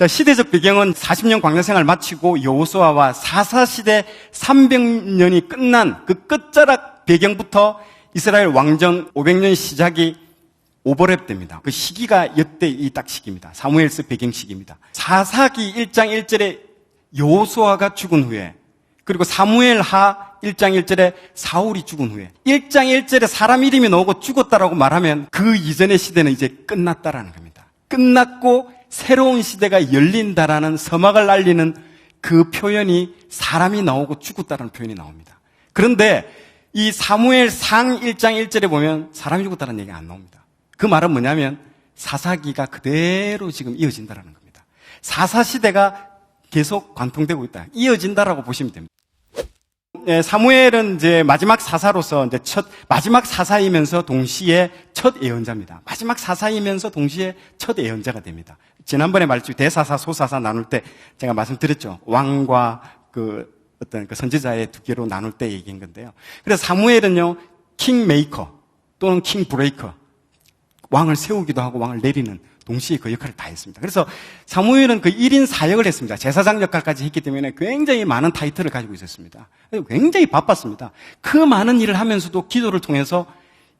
자, 시대적 배경은 40년 광야 생활 마치고 여호수아와 사사시대 300년이 끝난 그 끝자락 배경부터 이스라엘 왕정 500년 시작이 오버랩됩니다. 그 시기가 이때 이 딱 시기입니다. 사무엘서 배경 시기입니다. 사사기 1장 1절에 여호수아가 죽은 후에, 그리고 사무엘하 1장 1절에 사울이 죽은 후에, 1장 1절에 사람 이름이 나오고 죽었다라고 말하면 그 이전의 시대는 이제 끝났다라는 겁니다. 끝났고 새로운 시대가 열린다라는 서막을 알리는 그 표현이 사람이 나오고 죽었다라는 표현이 나옵니다. 그런데 이 사무엘상 1장 1절에 보면 사람이 죽었다는 얘기가 안 나옵니다. 그 말은 뭐냐면 사사기가 그대로 지금 이어진다라는 겁니다. 사사시대가 계속 관통되고 있다. 이어진다라고 보시면 됩니다. 사무엘은 이제 마지막 사사로서 이제 마지막 사사이면서 동시에 첫 예언자입니다. 마지막 사사이면서 동시에 첫 예언자가 됩니다. 지난번에 말했죠. 대사사, 소사사 나눌 때 제가 말씀드렸죠. 왕과 어떤 선지자의 두 개로 나눌 때 얘기한 건데요. 그래서 사무엘은요, 킹 메이커 또는 킹 브레이커. 왕을 세우기도 하고 왕을 내리는 동시에 그 역할을 다 했습니다. 그래서 사무엘은 그 1인 사역을 했습니다. 제사장 역할까지 했기 때문에 굉장히 많은 타이틀을 가지고 있었습니다. 굉장히 바빴습니다. 그 많은 일을 하면서도 기도를 통해서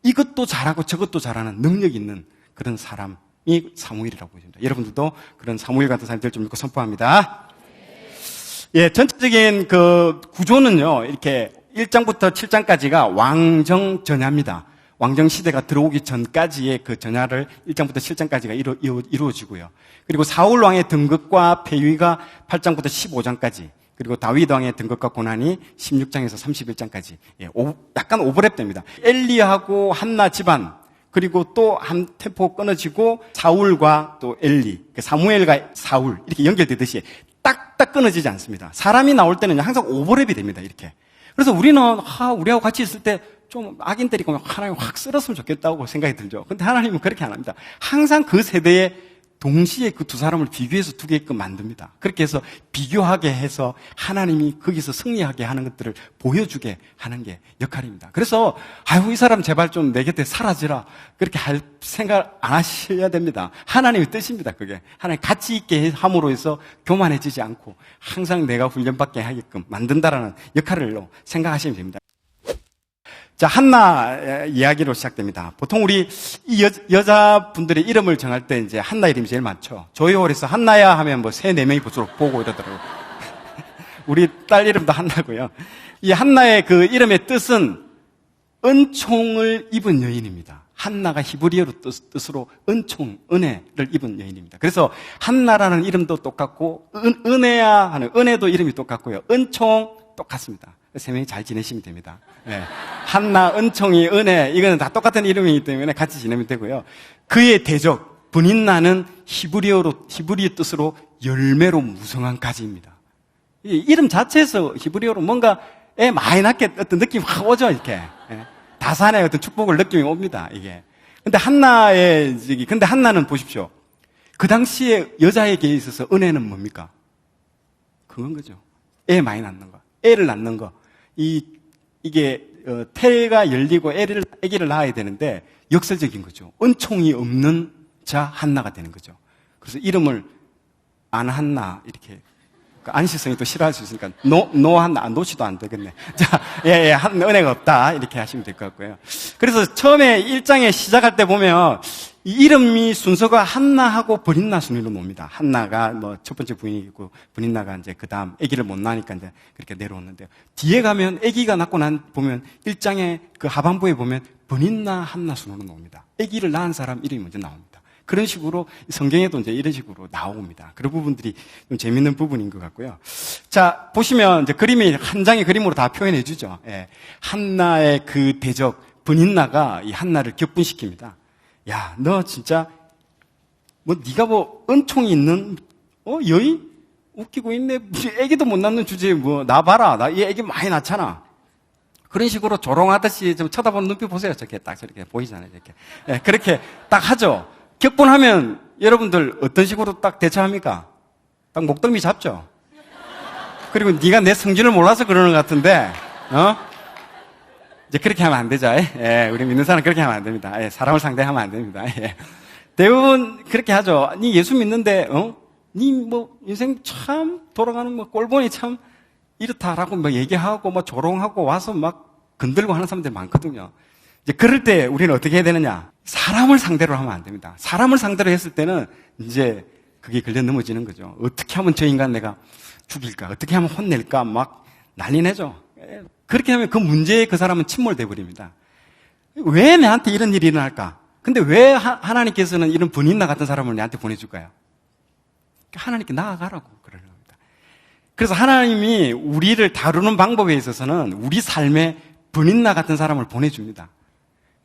이것도 잘하고 저것도 잘하는 능력 있는 그런 사람이 사무엘이라고 보십니다. 여러분들도 그런 사무엘 같은 사람이 될 줄 믿고 선포합니다. 예, 전체적인 그 구조는요, 이렇게 1장부터 7장까지가 왕정 전야입니다. 왕정 시대가 들어오기 전까지의 그 전야를 1장부터 7장까지가 이루어지고요. 그리고 사울 왕의 등극과 폐위가 8장부터 15장까지, 그리고 다윗 왕의 등극과 고난이 16장에서 31장까지. 예, 약간 오버랩됩니다. 엘리하고 한나 집안, 그리고 또 한 템포 끊어지고 사울과 또 엘리, 사무엘과 사울 이렇게 연결되듯이 딱딱 끊어지지 않습니다. 사람이 나올 때는 항상 오버랩이 됩니다. 이렇게. 그래서 우리는 우리하고 같이 있을 때 좀 악인 때리고 하나님 확 쓸었으면 좋겠다고 생각이 들죠. 근데 하나님은 그렇게 안 합니다. 항상 그 세대에 동시에 그 두 사람을 비교해서 두게끔 만듭니다. 그렇게 해서 비교하게 해서 하나님이 거기서 승리하게 하는 것들을 보여주게 하는 게 역할입니다. 그래서 이 사람 제발 좀 내 곁에 사라지라 그렇게 할 생각 안 하셔야 됩니다. 하나님의 뜻입니다. 그게 하나님 같이 있게 함으로 해서 교만해지지 않고 항상 내가 훈련받게 하게끔 만든다라는 역할로 생각하시면 됩니다. 자, 한나 이야기로 시작됩니다. 보통 우리 이 여자분들의 이름을 정할 때 이제 한나 이름이 제일 많죠. 조이홀에서 한나야 하면 3-4명이 벌써 보고 이러더라고요. 우리 딸 이름도 한나고요. 이 한나의 그 이름의 뜻은 은총을 입은 여인입니다. 한나가 히브리어로 뜻으로 은총, 은혜를 입은 여인입니다. 그래서 한나라는 이름도 똑같고 은혜야 하는 은혜도 이름이 똑같고요. 은총 똑같습니다. 3명이 잘 지내시면 됩니다. 네. 한나, 은총이, 은혜, 이거는 다 똑같은 이름이기 때문에 같이 지내면 되고요. 그의 대적, 브닌나는 히브리어 뜻으로 열매로 무성한 가지입니다. 이 이름 자체에서 히브리어로 뭔가 애 많이 낳게 어떤 느낌이 확 오죠, 이렇게. 네. 다산의 어떤 축복을 느낌이 옵니다, 이게. 근데 한나는 보십시오. 그 당시에 여자에게 있어서 은혜는 뭡니까? 그건 거죠. 애 많이 낳는 거. 애를 낳는 거. 이게 태가 열리고 아기를 낳아야 되는데 역설적인 거죠. 은총이 없는 자 한나가 되는 거죠. 그래서 이름을 안한나 이렇게 안시성이 또 싫어할 수 있으니까 노한나 노치도 안 되겠네. 자, 은혜가 없다 이렇게 하시면 될 것 같고요. 그래서 처음에 1장에 시작할 때 보면 이 이름이 순서가 한나하고 브린나 순위로 놉니다. 한나가 첫 번째 부인이고 브린나가 이제 그 다음 아기를 못 낳으니까 이제 그렇게 내려오는데요. 뒤에 가면 아기가 낳고 보면 1장의 그 하반부에 보면 브린나 한나 순으로 놉니다. 아기를 낳은 사람 이름이 먼저 나옵니다. 그런 식으로 성경에도 이제 이런 식으로 나옵니다. 그런 부분들이 좀 재밌는 부분인 것 같고요. 자, 보시면 이제 그림이 한 장의 그림으로 다 표현해 주죠. 예. 한나의 그 대적 브닌나가 이 한나를 격분시킵니다. 야, 너 진짜 네가 은총이 있는 여인 웃기고 있네. 애기도 못 낳는 주제에 나 봐라. 나 이 애기 많이 낳잖아. 그런 식으로 조롱하듯이 좀 쳐다보는 눈빛 보세요. 저렇게 딱 저렇게 보이잖아요. 이렇게. 예, 그렇게 딱 하죠. 격분하면 여러분들 어떤 식으로 딱 대처합니까? 딱 목덜미 잡죠. 그리고 네가 내 성질을 몰라서 그러는 것 같은데, 이제 그렇게 하면 안 되죠. 예, 우리 믿는 사람 그렇게 하면 안 됩니다. 예, 사람을 상대하면 안 됩니다. 예. 대부분 그렇게 하죠. 네 예수 믿는데, 인생 참 돌아가는 꼴보니 참 이렇다라고 얘기하고 조롱하고 와서 건들고 하는 사람들이 많거든요. 이제 그럴 때 우리는 어떻게 해야 되느냐? 사람을 상대로 하면 안 됩니다. 사람을 상대로 했을 때는 이제 그게 걸려 넘어지는 거죠. 어떻게 하면 저 인간 내가 죽일까? 어떻게 하면 혼낼까? 난리 내죠. 그렇게 하면 그 문제에 그 사람은 침몰돼 버립니다. 왜 나한테 이런 일이 일어날까? 근데 왜 하나님께서는 이런 분인나 같은 사람을 내한테 보내줄까요? 하나님께 나아가라고 그러는 겁니다. 그래서 하나님이 우리를 다루는 방법에 있어서는 우리 삶에 분인나 같은 사람을 보내줍니다.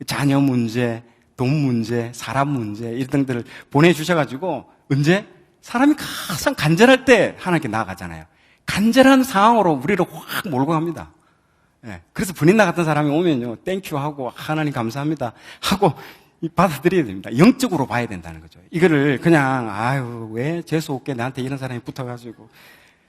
자녀 문제, 돈 문제, 사람 문제 이런 등들을 보내주셔가지고 언제? 사람이 가장 간절할 때 하나님께 나아가잖아요. 간절한 상황으로 우리를 확 몰고 갑니다. 그래서 분인나 같은 사람이 오면요, 땡큐 하고 하나님 감사합니다 하고 받아들여야 됩니다. 영적으로 봐야 된다는 거죠. 이거를 그냥 왜 재수 없게 나한테 이런 사람이 붙어가지고.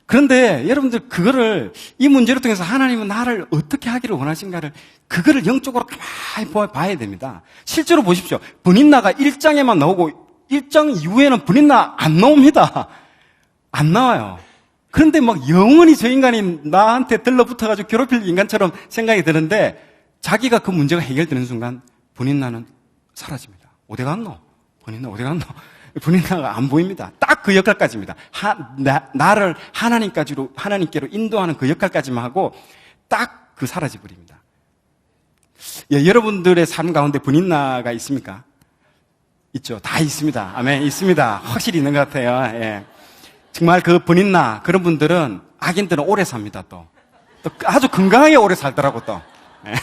그런데 여러분들 이 문제를 통해서 하나님은 나를 어떻게 하기를 원하신가를 그거를 영적으로 가만히 봐야 됩니다. 실제로 보십시오. 분인나가 1장에만 나오고 1장 이후에는 분인나 안 나옵니다. 안 나와요. 그런데 영원히 저 인간이 나한테 들러붙어가지고 괴롭힐 인간처럼 생각이 드는데 자기가 그 문제가 해결되는 순간 분인나는 사라집니다. 어디 갔노? 분인나 어디 갔노? 분인나가 안 보입니다. 딱 그 역할까지입니다. 나를 하나님께로 인도하는 그 역할까지만 하고 딱 사라져버립니다. 여러분들의 삶 가운데 분인나가 있습니까? 있죠. 다 있습니다. 아멘. 있습니다. 확실히 있는 것 같아요. 예. 정말 그 분인나 그런 분들은 악인들은 오래 삽니다. 또 아주 건강하게 오래 살더라고 또. 예.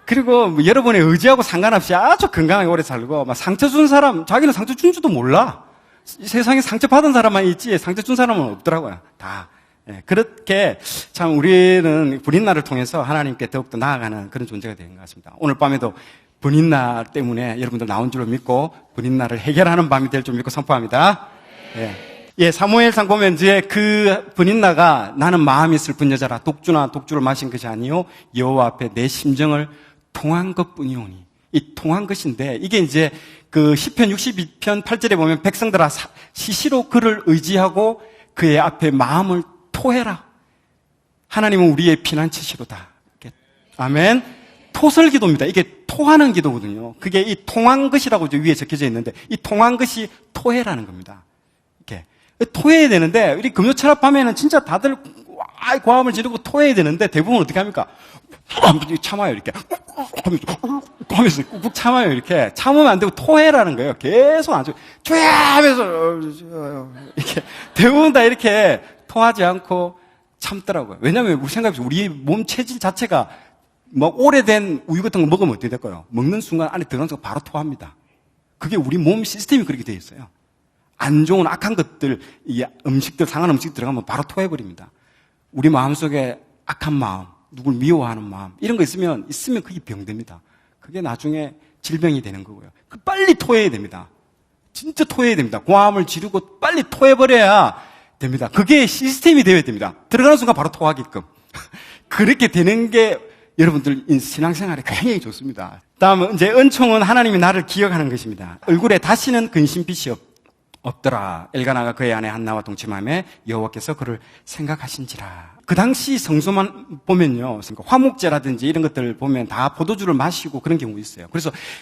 그리고 여러분의 의지하고 상관없이 아주 건강하게 오래 살고 상처 준 사람 자기는 상처 준 줄도 몰라. 세상에 상처 받은 사람만 있지 상처 준 사람은 없더라고요. 다. 예. 그렇게 참 우리는 분인나를 통해서 하나님께 더욱더 나아가는 그런 존재가 되는 것 같습니다. 오늘 밤에도 분인나 때문에 여러분들 나온 줄로 믿고 분인나를 해결하는 밤이 될 줄 믿고 선포합니다. 예, 사무엘상 보면 이제 그 분인나가 나는 마음이 슬픈 여자라 독주를 마신 것이 아니요 여호와 앞에 내 심정을 통한 것뿐이오니. 이 통한 것인데 이게 이제 그 시편 62편 8절에 보면 백성들아 시시로 그를 의지하고 그의 앞에 마음을 토해라. 하나님은 우리의 피난처시로다. 아멘. 토설 기도입니다. 이게 토하는 기도거든요. 그게 이 통한 것이라고 위에 적혀져 있는데 이 통한 것이 토해라는 겁니다. 이렇게 토해야 되는데 우리 금요철학 밤에는 진짜 다들 고함을 지르고 토해야 되는데 대부분 어떻게 합니까? 참아요 이렇게 하면서 꾹꾹 참아요. 이렇게 참으면 안 되고 토해라는 거예요. 계속 안 하면서 이렇게 대부분 다 이렇게 토하지 않고 참더라고요. 왜냐하면 우리 생각해보세요. 우리 몸 체질 자체가 오래된 우유 같은 거 먹으면 어떻게 될까요? 먹는 순간 안에 들어가는 순간 바로 토합니다. 그게 우리 몸 시스템이 그렇게 되어 있어요. 안 좋은 악한 것들, 음식들, 상한 음식 들어가면 바로 토해버립니다. 우리 마음속에 악한 마음, 누굴 미워하는 마음, 이런 거 있으면 그게 병됩니다. 그게 나중에 질병이 되는 거고요. 빨리 토해야 됩니다. 진짜 토해야 됩니다. 고함을 지르고 빨리 토해버려야 됩니다. 그게 시스템이 되어야 됩니다. 들어가는 순간 바로 토하게끔. 그렇게 되는 게 여러분들 신앙생활에 굉장히 좋습니다. 다음은 이제 은총은 하나님이 나를 기억하는 것입니다. 얼굴에 다시는 근심빛이 없더라. 엘가나가 그의 아내 한나와 동침하며 여호와께서 그를 생각하신지라. 그 당시 성소만 보면요, 화목제라든지 이런 것들 보면 다 포도주를 마시고 그런 경우 있어요.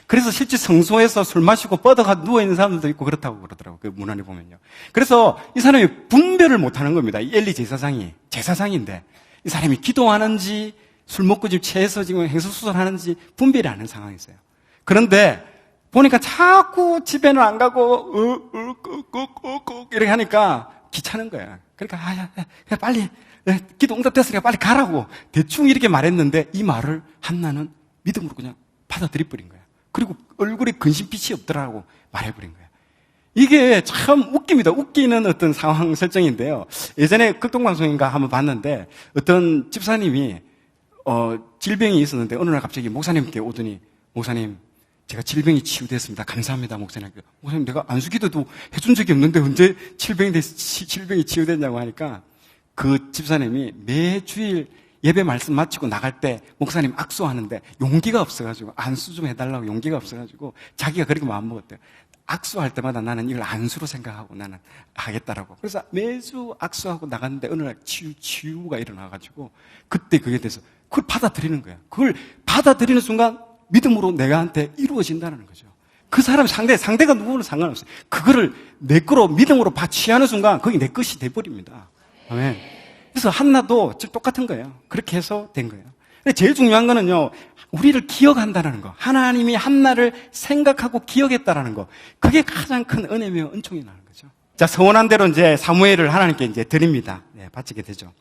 그래서 실제 성소에서 술 마시고 뻗어가 누워 있는 사람들도 있고 그렇다고 그러더라고요. 그 문안에 보면요. 그래서 이 사람이 분별을 못하는 겁니다. 이 엘리 제사장인데 이 사람이 기도하는지 술 먹고 지금 체해서 지금 행설수설하는지 분별이 안 하는 상황이 있어요. 그런데 보니까 자꾸 집에는 안 가고 이렇게 하니까 귀찮은 거야. 그러니까 그냥 빨리 기도 응답됐으니까 빨리 가라고 대충 이렇게 말했는데 이 말을 한나는 믿음으로 그냥 받아들여버린 거야. 그리고 얼굴에 근심빛이 없더라고 말해버린 거야. 이게 참 웃깁니다. 웃기는 어떤 상황 설정인데요. 예전에 극동방송인가 한번 봤는데 어떤 집사님이 질병이 있었는데 어느 날 갑자기 목사님께 오더니 목사님 제가 질병이 치유됐습니다. 감사합니다, 목사님. 목사님, 내가 안수기도도 해준 적이 없는데 언제 질병이 치유됐냐고 하니까 그 집사님이 매주일 예배 말씀 마치고 나갈 때 목사님 악수하는데 용기가 없어가지고 안수 좀 해달라고 용기가 없어가지고 자기가 그렇게 마음먹었대요. 악수할 때마다 나는 이걸 안수로 생각하고 나는 하겠다라고. 그래서 매주 악수하고 나갔는데 어느 날 치유가 일어나가지고 그때 그게 돼서 그걸 받아들이는 거예요. 그걸 받아들이는 순간 믿음으로 내가한테 이루어진다는 거죠. 그 사람 상대가 누구는 상관없어요. 그거를 내 거로 믿음으로 취하는 순간 그게 내 것이 돼버립니다. 아멘. 그래서 한나도 똑같은 거예요. 그렇게 해서 된 거예요. 근데 제일 중요한 거는요, 우리를 기억한다는 거. 하나님이 한나를 생각하고 기억했다라는 거. 그게 가장 큰 은혜며 은총이 나는 거죠. 자, 서원한 대로 이제 사무엘을 하나님께 이제 드립니다. 네, 바치게 되죠.